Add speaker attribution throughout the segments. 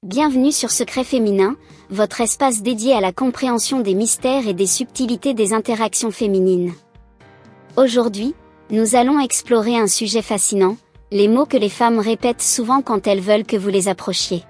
Speaker 1: Bienvenue sur Secret Féminin, votre espace dédié à la compréhension des mystères et des subtilités des interactions féminines. Aujourd'hui, nous allons explorer un sujet fascinant, les mots que les femmes répètent souvent quand elles veulent que vous les approchiez.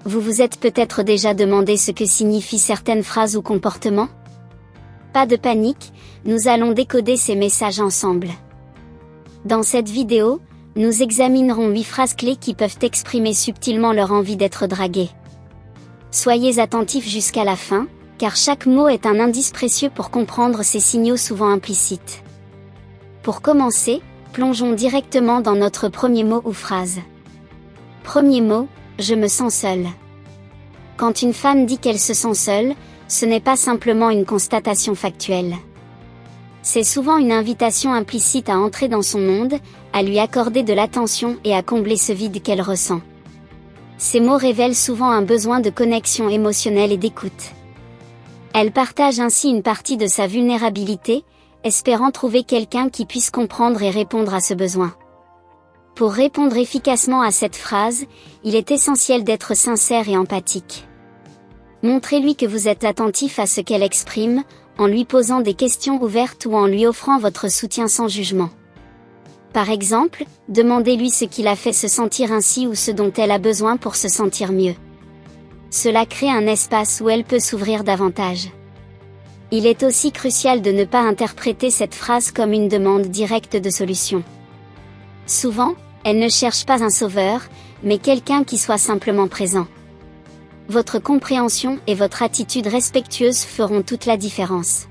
Speaker 1: Vous vous êtes peut-être déjà demandé ce que signifient certaines phrases ou comportements? Pas de panique, nous allons décoder ces messages ensemble. Dans cette vidéo, nous examinerons 8 phrases clés qui peuvent exprimer subtilement leur envie d'être draguées. Soyez attentifs jusqu'à la fin, car chaque mot est un indice précieux pour comprendre ces signaux souvent implicites. Pour commencer, plongeons directement dans notre premier mot ou phrase. Premier mot, je me sens seule. Quand une femme dit qu'elle se sent seule, ce n'est pas simplement une constatation factuelle. C'est souvent une invitation implicite à entrer dans son monde, à lui accorder de l'attention et à combler ce vide qu'elle ressent. Ces mots révèlent souvent un besoin de connexion émotionnelle et d'écoute. Elle partage ainsi une partie de sa vulnérabilité, espérant trouver quelqu'un qui puisse comprendre et répondre à ce besoin. Pour répondre efficacement à cette phrase, il est essentiel d'être sincère et empathique. Montrez-lui que vous êtes attentif à ce qu'elle exprime, en lui posant des questions ouvertes ou en lui offrant votre soutien sans jugement. Par exemple, demandez-lui ce qui l'a fait se sentir ainsi ou ce dont elle a besoin pour se sentir mieux. Cela crée un espace où elle peut s'ouvrir davantage. Il est aussi crucial de ne pas interpréter cette phrase comme une demande directe de solution. Souvent, elle ne cherche pas un sauveur, mais quelqu'un qui soit simplement présent. Votre compréhension et votre attitude respectueuse feront toute la différence.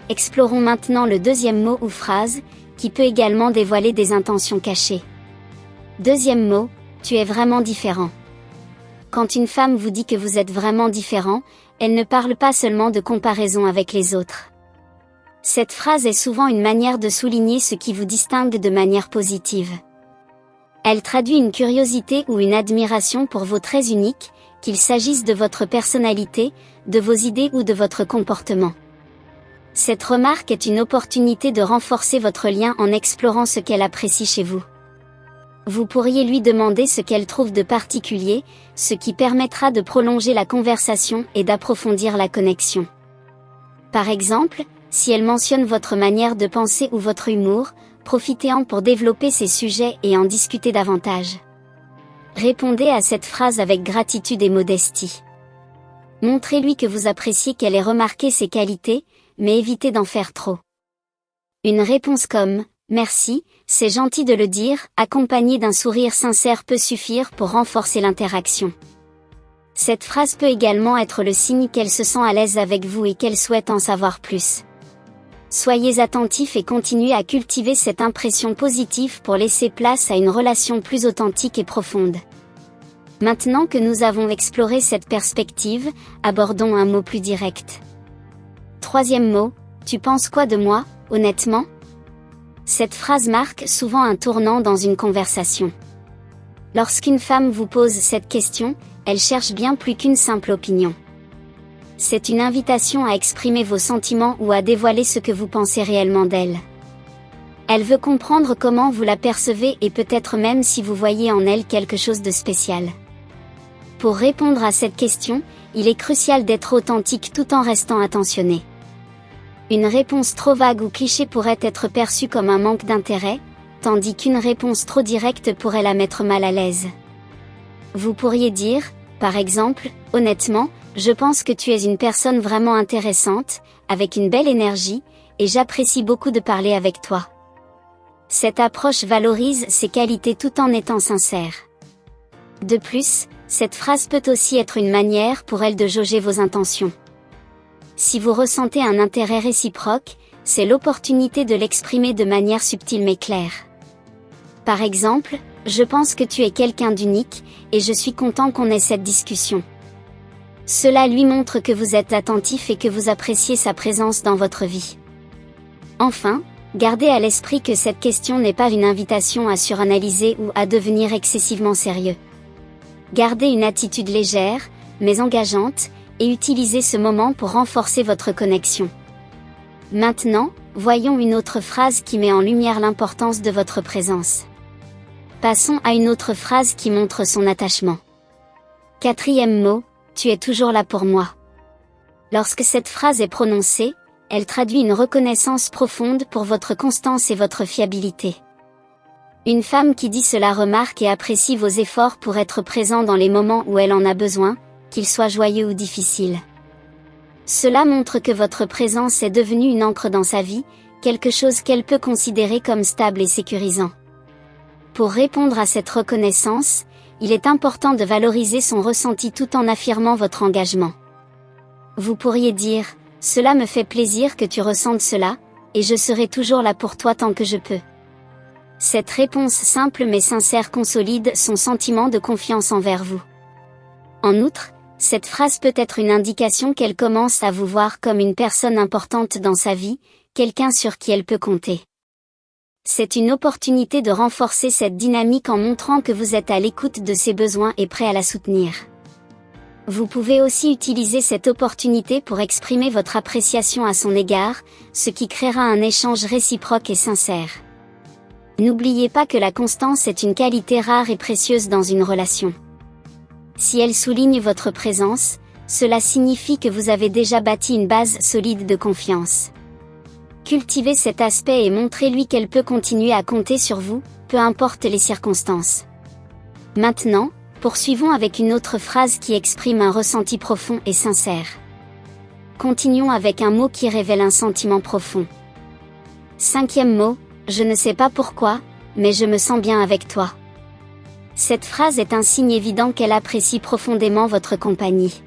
Speaker 1: Explorons maintenant le deuxième mot ou phrase, qui peut également dévoiler des intentions cachées. Deuxième mot, tu es vraiment différent. Quand une femme vous dit que vous êtes vraiment différent, elle ne parle pas seulement de comparaison avec les autres. Cette phrase est souvent une manière de souligner ce qui vous distingue de manière positive. Elle traduit une curiosité ou une admiration pour vos traits uniques, qu'il s'agisse de votre personnalité, de vos idées ou de votre comportement. Cette remarque est une opportunité de renforcer votre lien en explorant ce qu'elle apprécie chez vous. Vous pourriez lui demander ce qu'elle trouve de particulier, ce qui permettra de prolonger la conversation et d'approfondir la connexion. Par exemple, si elle mentionne votre manière de penser ou votre humour, profitez-en pour développer ces sujets et en discuter davantage. Répondez à cette phrase avec gratitude et modestie. Montrez-lui que vous appréciez qu'elle ait remarqué ses qualités, mais évitez d'en faire trop. Une réponse comme « Merci, c'est gentil de le dire » accompagnée d'un sourire sincère peut suffire pour renforcer l'interaction. Cette phrase peut également être le signe qu'elle se sent à l'aise avec vous et qu'elle souhaite en savoir plus. Soyez attentifs et continuez à cultiver cette impression positive pour laisser place à une relation plus authentique et profonde. Maintenant que nous avons exploré cette perspective, abordons un mot plus direct. Troisième mot, tu penses quoi de moi, honnêtement? Cette phrase marque souvent un tournant dans une conversation. Lorsqu'une femme vous pose cette question, elle cherche bien plus qu'une simple opinion. C'est une invitation à exprimer vos sentiments ou à dévoiler ce que vous pensez réellement d'elle. Elle veut comprendre comment vous la percevez et peut-être même si vous voyez en elle quelque chose de spécial. Pour répondre à cette question, il est crucial d'être authentique tout en restant attentionné. Une réponse trop vague ou cliché pourrait être perçue comme un manque d'intérêt, tandis qu'une réponse trop directe pourrait la mettre mal à l'aise. Vous pourriez dire, par exemple, « Honnêtement, je pense que tu es une personne vraiment intéressante, avec une belle énergie, et j'apprécie beaucoup de parler avec toi. » Cette approche valorise ses qualités tout en étant sincère. De plus, cette phrase peut aussi être une manière pour elle de jauger vos intentions. Si vous ressentez un intérêt réciproque, c'est l'opportunité de l'exprimer de manière subtile mais claire. Par exemple, « Je pense que tu es quelqu'un d'unique, et je suis content qu'on ait cette discussion. » Cela lui montre que vous êtes attentif et que vous appréciez sa présence dans votre vie. Enfin, gardez à l'esprit que cette question n'est pas une invitation à suranalyser ou à devenir excessivement sérieux. Gardez une attitude légère, mais engageante, et utilisez ce moment pour renforcer votre connexion. Maintenant, voyons une autre phrase qui met en lumière l'importance de votre présence. Passons à une autre phrase qui montre son attachement. 4e mot, tu es toujours là pour moi. Lorsque cette phrase est prononcée, elle traduit une reconnaissance profonde pour votre constance et votre fiabilité. Une femme qui dit cela remarque et apprécie vos efforts pour être présent dans les moments où elle en a besoin, qu'ils soient joyeux ou difficiles. Cela montre que votre présence est devenue une ancre dans sa vie, quelque chose qu'elle peut considérer comme stable et sécurisant. Pour répondre à cette reconnaissance, il est important de valoriser son ressenti tout en affirmant votre engagement. Vous pourriez dire, « Cela me fait plaisir que tu ressentes cela, et je serai toujours là pour toi tant que je peux. » Cette réponse simple mais sincère consolide son sentiment de confiance envers vous. En outre, cette phrase peut être une indication qu'elle commence à vous voir comme une personne importante dans sa vie, quelqu'un sur qui elle peut compter. C'est une opportunité de renforcer cette dynamique en montrant que vous êtes à l'écoute de ses besoins et prêt à la soutenir. Vous pouvez aussi utiliser cette opportunité pour exprimer votre appréciation à son égard, ce qui créera un échange réciproque et sincère. N'oubliez pas que la constance est une qualité rare et précieuse dans une relation. Si elle souligne votre présence, cela signifie que vous avez déjà bâti une base solide de confiance. Cultivez cet aspect et montrez-lui qu'elle peut continuer à compter sur vous, peu importe les circonstances. Maintenant, poursuivons avec une autre phrase qui exprime un ressenti profond et sincère. Continuons avec un mot qui révèle un sentiment profond. 5e mot, je ne sais pas pourquoi, mais je me sens bien avec toi. Cette phrase est un signe évident qu'elle apprécie profondément votre compagnie.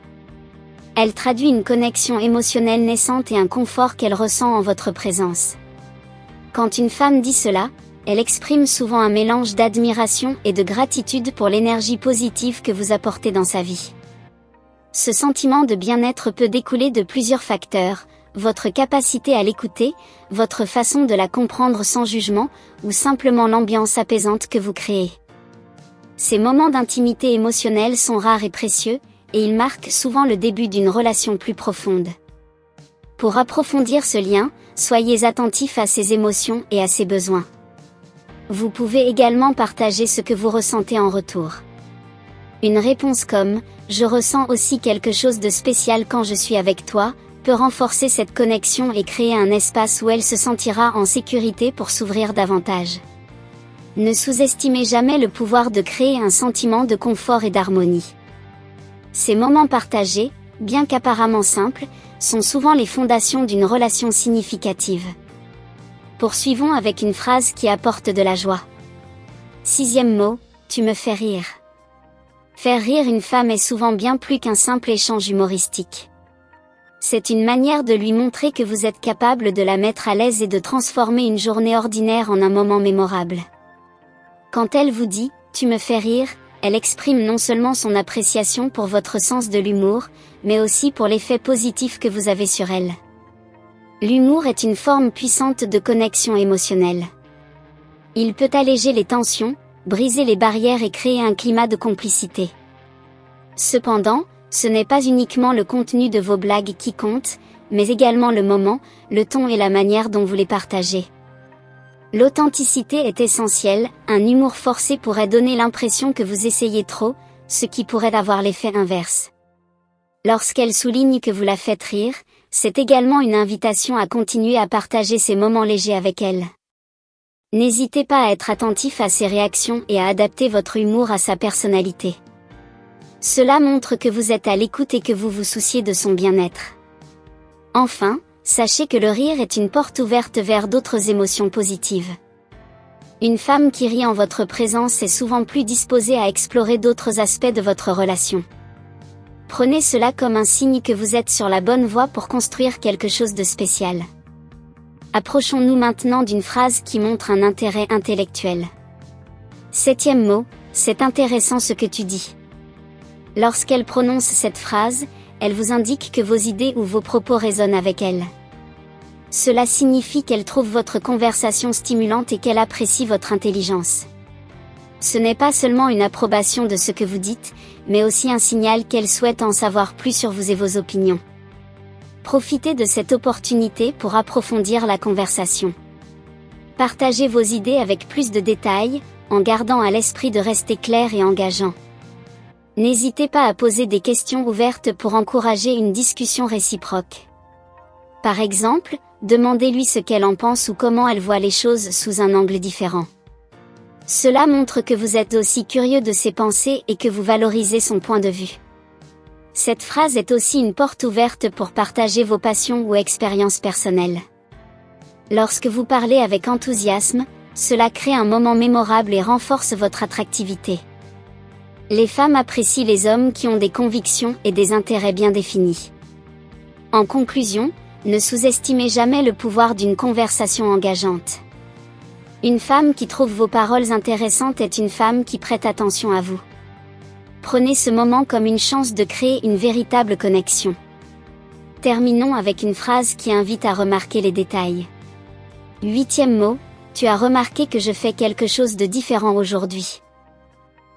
Speaker 1: Elle traduit une connexion émotionnelle naissante et un confort qu'elle ressent en votre présence. Quand une femme dit cela, elle exprime souvent un mélange d'admiration et de gratitude pour l'énergie positive que vous apportez dans sa vie. Ce sentiment de bien-être peut découler de plusieurs facteurs, votre capacité à l'écouter, votre façon de la comprendre sans jugement, ou simplement l'ambiance apaisante que vous créez. Ces moments d'intimité émotionnelle sont rares et précieux, et ils marquent souvent le début d'une relation plus profonde. Pour approfondir ce lien, soyez attentif à ses émotions et à ses besoins. Vous pouvez également partager ce que vous ressentez en retour. Une réponse comme « Je ressens aussi quelque chose de spécial quand je suis avec toi » peut renforcer cette connexion et créer un espace où elle se sentira en sécurité pour s'ouvrir davantage. Ne sous-estimez jamais le pouvoir de créer un sentiment de confort et d'harmonie. Ces moments partagés, bien qu'apparemment simples, sont souvent les fondations d'une relation significative. Poursuivons avec une phrase qui apporte de la joie. 6e mot, tu me fais rire. Faire rire une femme est souvent bien plus qu'un simple échange humoristique. C'est une manière de lui montrer que vous êtes capable de la mettre à l'aise et de transformer une journée ordinaire en un moment mémorable. Quand elle vous dit « tu me fais rire », elle exprime non seulement son appréciation pour votre sens de l'humour, mais aussi pour l'effet positif que vous avez sur elle. L'humour est une forme puissante de connexion émotionnelle. Il peut alléger les tensions, briser les barrières et créer un climat de complicité. Cependant, ce n'est pas uniquement le contenu de vos blagues qui compte, mais également le moment, le ton et la manière dont vous les partagez. L'authenticité est essentielle, un humour forcé pourrait donner l'impression que vous essayez trop, ce qui pourrait avoir l'effet inverse. Lorsqu'elle souligne que vous la faites rire, c'est également une invitation à continuer à partager ces moments légers avec elle. N'hésitez pas à être attentif à ses réactions et à adapter votre humour à sa personnalité. Cela montre que vous êtes à l'écoute et que vous vous souciez de son bien-être. Enfin, sachez que le rire est une porte ouverte vers d'autres émotions positives. Une femme qui rit en votre présence est souvent plus disposée à explorer d'autres aspects de votre relation. Prenez cela comme un signe que vous êtes sur la bonne voie pour construire quelque chose de spécial. Approchons-nous maintenant d'une phrase qui montre un intérêt intellectuel. 7e mot, c'est intéressant ce que tu dis. Lorsqu'elle prononce cette phrase, elle vous indique que vos idées ou vos propos résonnent avec elle. Cela signifie qu'elle trouve votre conversation stimulante et qu'elle apprécie votre intelligence. Ce n'est pas seulement une approbation de ce que vous dites, mais aussi un signal qu'elle souhaite en savoir plus sur vous et vos opinions. Profitez de cette opportunité pour approfondir la conversation. Partagez vos idées avec plus de détails, en gardant à l'esprit de rester clair et engageant. N'hésitez pas à poser des questions ouvertes pour encourager une discussion réciproque. Par exemple, demandez-lui ce qu'elle en pense ou comment elle voit les choses sous un angle différent. Cela montre que vous êtes aussi curieux de ses pensées et que vous valorisez son point de vue. Cette phrase est aussi une porte ouverte pour partager vos passions ou expériences personnelles. Lorsque vous parlez avec enthousiasme, cela crée un moment mémorable et renforce votre attractivité. Les femmes apprécient les hommes qui ont des convictions et des intérêts bien définis. En conclusion, ne sous-estimez jamais le pouvoir d'une conversation engageante. Une femme qui trouve vos paroles intéressantes est une femme qui prête attention à vous. Prenez ce moment comme une chance de créer une véritable connexion. Terminons avec une phrase qui invite à remarquer les détails. 8e mot, tu as remarqué que je fais quelque chose de différent aujourd'hui.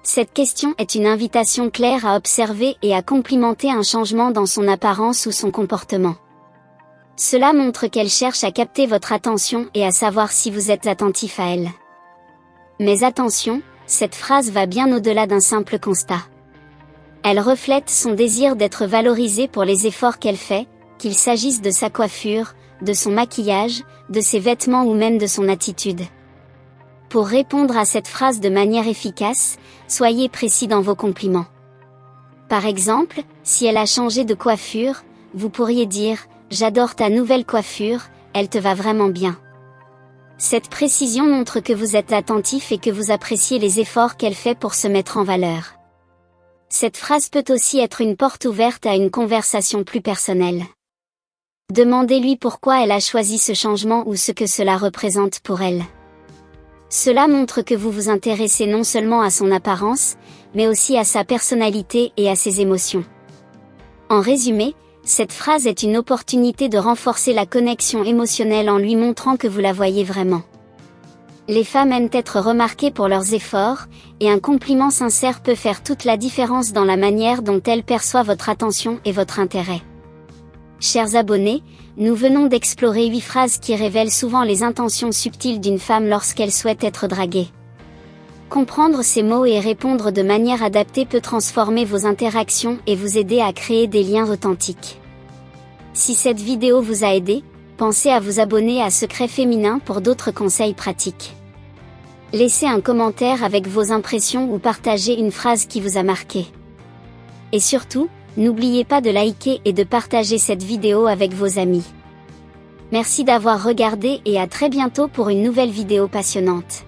Speaker 1: Cette question est une invitation claire à observer et à complimenter un changement dans son apparence ou son comportement. Cela montre qu'elle cherche à capter votre attention et à savoir si vous êtes attentif à elle. Mais attention, cette phrase va bien au-delà d'un simple constat. Elle reflète son désir d'être valorisée pour les efforts qu'elle fait, qu'il s'agisse de sa coiffure, de son maquillage, de ses vêtements ou même de son attitude. Pour répondre à cette phrase de manière efficace, soyez précis dans vos compliments. Par exemple, si elle a changé de coiffure, vous pourriez dire « J'adore ta nouvelle coiffure, elle te va vraiment bien ». Cette précision montre que vous êtes attentif et que vous appréciez les efforts qu'elle fait pour se mettre en valeur. Cette phrase peut aussi être une porte ouverte à une conversation plus personnelle. Demandez-lui pourquoi elle a choisi ce changement ou ce que cela représente pour elle. Cela montre que vous vous intéressez non seulement à son apparence, mais aussi à sa personnalité et à ses émotions. En résumé, cette phrase est une opportunité de renforcer la connexion émotionnelle en lui montrant que vous la voyez vraiment. Les femmes aiment être remarquées pour leurs efforts, et un compliment sincère peut faire toute la différence dans la manière dont elles perçoivent votre attention et votre intérêt. Chers abonnés, nous venons d'explorer 8 phrases qui révèlent souvent les intentions subtiles d'une femme lorsqu'elle souhaite être draguée. Comprendre ces mots et répondre de manière adaptée peut transformer vos interactions et vous aider à créer des liens authentiques. Si cette vidéo vous a aidé, pensez à vous abonner à Secrets Féminins pour d'autres conseils pratiques. Laissez un commentaire avec vos impressions ou partagez une phrase qui vous a marqué. Et surtout, n'oubliez pas de liker et de partager cette vidéo avec vos amis. Merci d'avoir regardé et à très bientôt pour une nouvelle vidéo passionnante.